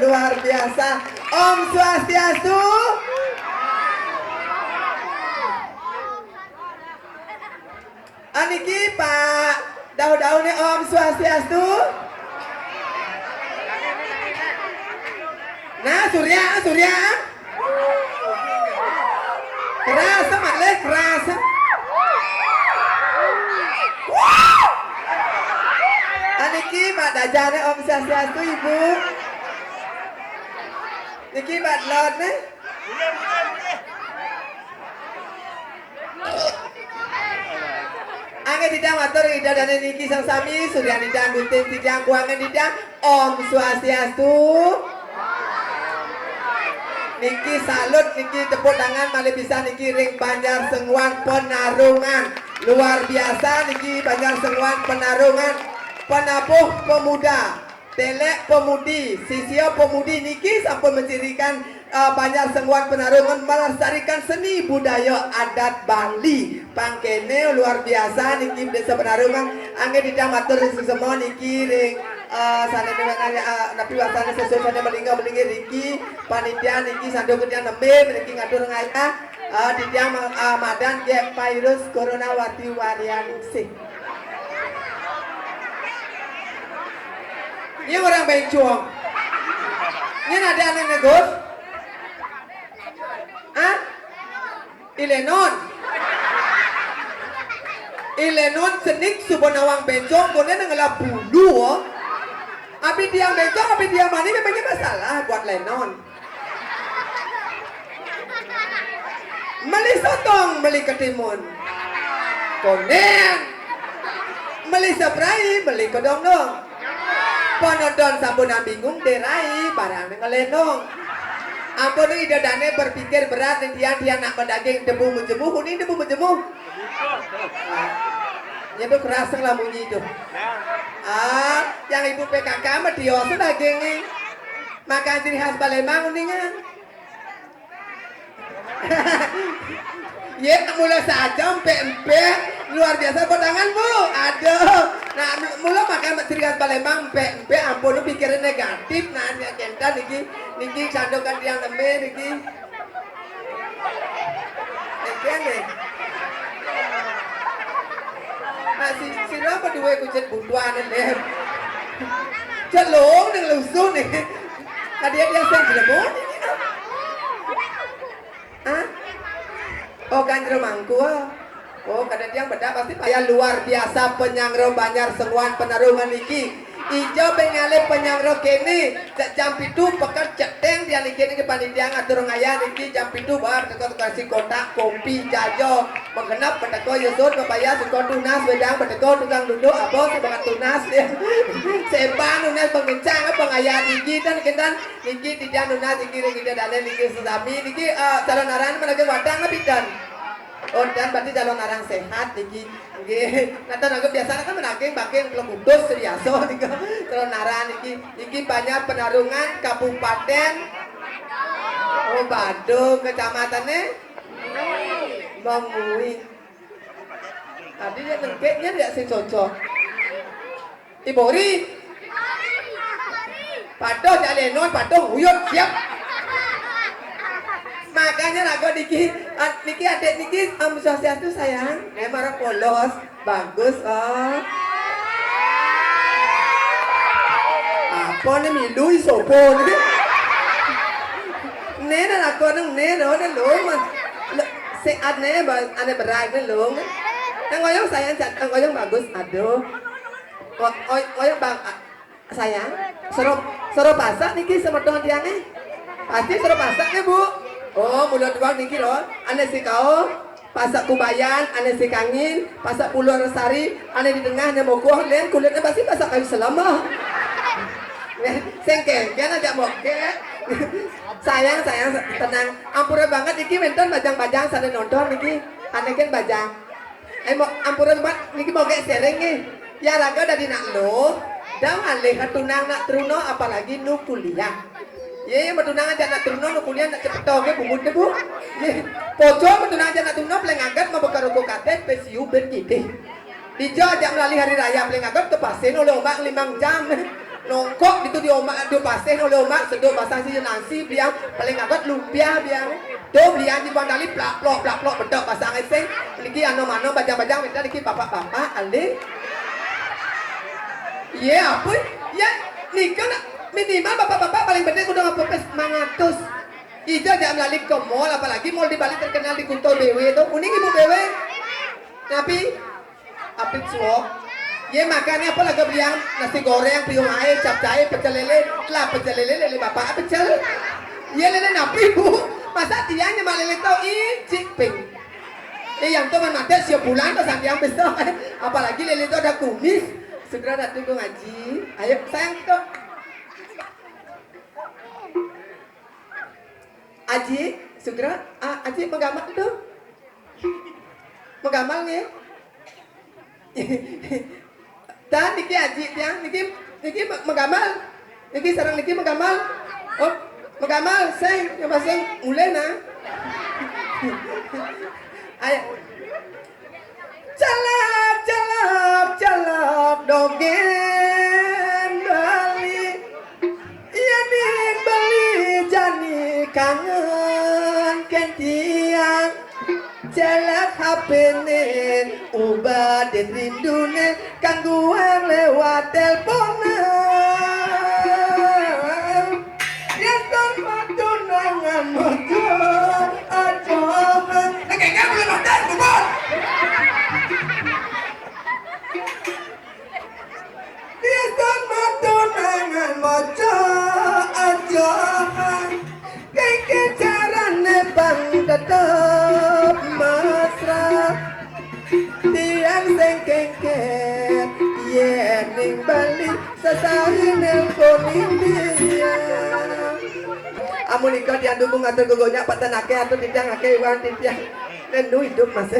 Luar biasa. Om Swastiastu. Aniki Pak daun-daunnya Om Swastiastu. Nah Surya kerasa maklek kerasa. Aniki Pak dajane Om Swastiastu Ibu. Niki Pak Lord nih. Angin didang matur ida dan niki sang sami surya didang gunting didang kuangan didang Om Swastiastu. Niki salut niki tepuk tangan malih bisa niki ring Banjar Sengwan Penarungan luar biasa niki Banjar Sengwan Penarungan penabuh pemuda telek pemudi sisio pemudi niki sampun mencirikan Banjar Sengwan Penarungan melestarikan seni budaya adat Bali. Pangkene luar biasa niki desa Penarungan. Angge didang matur semua niki ring sana napi wasana sesuai sana melingga Riki panitia niki sando kedia nembe niki ngatur ngaya didang madan ge virus corona wati warianingsih. Ini orang bencong. Ini ada aneh negus. Ah? Ilenon senik subonawang bencong kemudian ngelap bulu oh. Abi dia bencong, abi dia mani memangnya masalah buat Lenon. Meli sotong, meli ketimun. Konen. Meli seprai, meli kedong-dong. Penonton sabunan bingung derai barang ngelenong. Ampun ida dane berpikir berat dia nak mendaging debu menjemuh ini debu menjemuh. Ya tuh keras lah bunyi itu. Yang ibu PKK mah dia sudah daging makan ciri khas Palembang mendingan. Ya mulai saja empe luar biasa kondangan bu. Aduh. Nah mulai makan ciri khas Palembang empe ampun lu pikirin negatif. Nah agenda niki sandokan yang nembe niki. Nih. Masih sira berdua kucing butuan lem. Celong dengan lusun nih. Dia sen jelebon ini. Oh ganjro mangku. Oh kadang yang beda pasti payah luar biasa penyangro Banjar Sengwan Penarungan niki. Ijo bengale penyangro kene jam 7 pekat ceteng dia niki niki panitia ngatur ngaya niki jam 7 bar teko kasih kotak kopi jajo mengenap beteko yusut kepaya sikon tunas wedang beteko tukang duduk apa sebangat tunas ya. Seban tunas pengencang pengaya niki dan kendan niki tidak tunas niki niki dane niki sesami niki calon aran menaga wadang bidan. Oh dan berarti calon orang sehat niki nggih. Natan aku biasa kan menaging baking Kudus Riyaso niki calon aran niki banyak Penarungan Kabupaten Badung kecamatannya Bangui. Tadi dia nengkeknya tidak sih cocok. Ibori Padoh jalenon padoh huyut siap. Makanya rago niki adik niki sosial tuh sayang. Marah polos, bagus oh. Apa nih milui sopo nih? Nena rago neng nero neng lung mas. Si ane berat neng lung. Neng ngoyong sayang ngoyong bagus. Aduh. Ngoyong bang sayang. Seru pasak niki sama teman tiangnya. Pasti seru pasaknya bu. Oh, mulut doang niki loh. Ane si kau, pasak kubayan, ane si kangin, pasak Pulau Resari, ane di tengahnya mogoh, len kulitnya pasti pasak kayu selama. Sengke, jangan ajak moke. Sayang, tenang. Ampura banget niki menton bajang-bajang sana nonton niki. Ane kan bajang. Ampura banget niki moge sering nih. Ya raga dari nak lo, dah alih tunang nak truno apalagi nu kuliah. Ye betunangan jana turno nu kuliah nak cepet oge bumut bu. Ye pojo betunangan jana turno peleng angkat mabukar rokok katet pesiu berkite. Dijo ajak melalui hari raya peleng angkat ke pasen oleh omak 5 jam. Nongkok itu di omak di pasen oleh omak sedok basah si nasi biang peleng angkat lumpia biang. Do belian di bandali plak plok bedok pasang eseng. Niki ano-ano bajang-bajang minta niki bapak-bapak ale. Ye apa? Ya nika nak minimal bapak-bapak paling penting udah ngepepes mangatus. Ijo jangan melalui ke mall, apalagi mall di Bali terkenal di Kunto BW itu. Uning ibu BW. Tapi apit suok. Ye makannya apa lagi biang nasi goreng, piung air, capcay, pecel lele, lah pecel lele bapak pecel. Ye lele napi bu. Masa dia nyemak lele tau icik ping. Yang tuh mati siap bulan tuh sampai yang besok. Apalagi lele itu ada kumis. Segera datang ke ngaji. Ayo sayang tuh. Aji, segera, Aji menggamal itu, menggamal nih. Dan niki Aji yang niki menggamal, niki sarang niki menggamal. Oh, Magamal, sing, yang pasang mulai na. Ayo. Jalap dogen bali. Iya ning bali jani kangen kentiang. Jalak hapene ubah den rindune kangguan lewat teleponan. Yen ton tunangan mojo aja. Kayak kamu lepas bubur. Yen ton tunangan mojo aja. Kayak carane bang tetep mesra. Tiang sing kengket yen ning Bali sasahe nelpon India. Amun iko diandung ngatur gogonya patenake atau titiang ake wan titiang nendu hidup mas.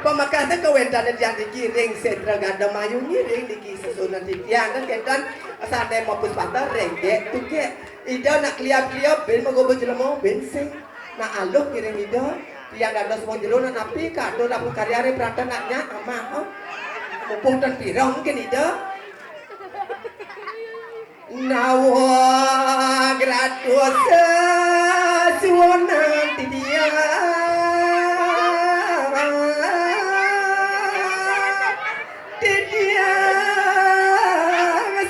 Pemakasnya kewendanan yang dikiring sentra ganda mayu ngiring diki susunan titiang kan kentan sate mopus pantar renggek tuke ida nak kliap-kliap ben magobo jelemo bensin nak aluh kiring ida tiang ganda semua jerona napi kado dapur karyare beratan naknya amah mumpung dan pirang mungkin ida nawa gratus suonan tidiang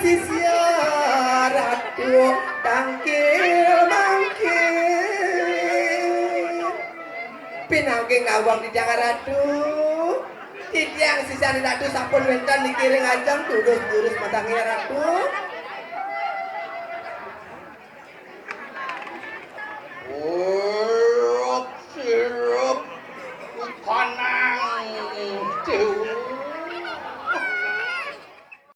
sisya ratu tangkil mangkil pinangking ngawang di jangan ratu tidiang sisya ratu sampun wentan dikiring ajang turus-turus matangnya ratu. Sirup karena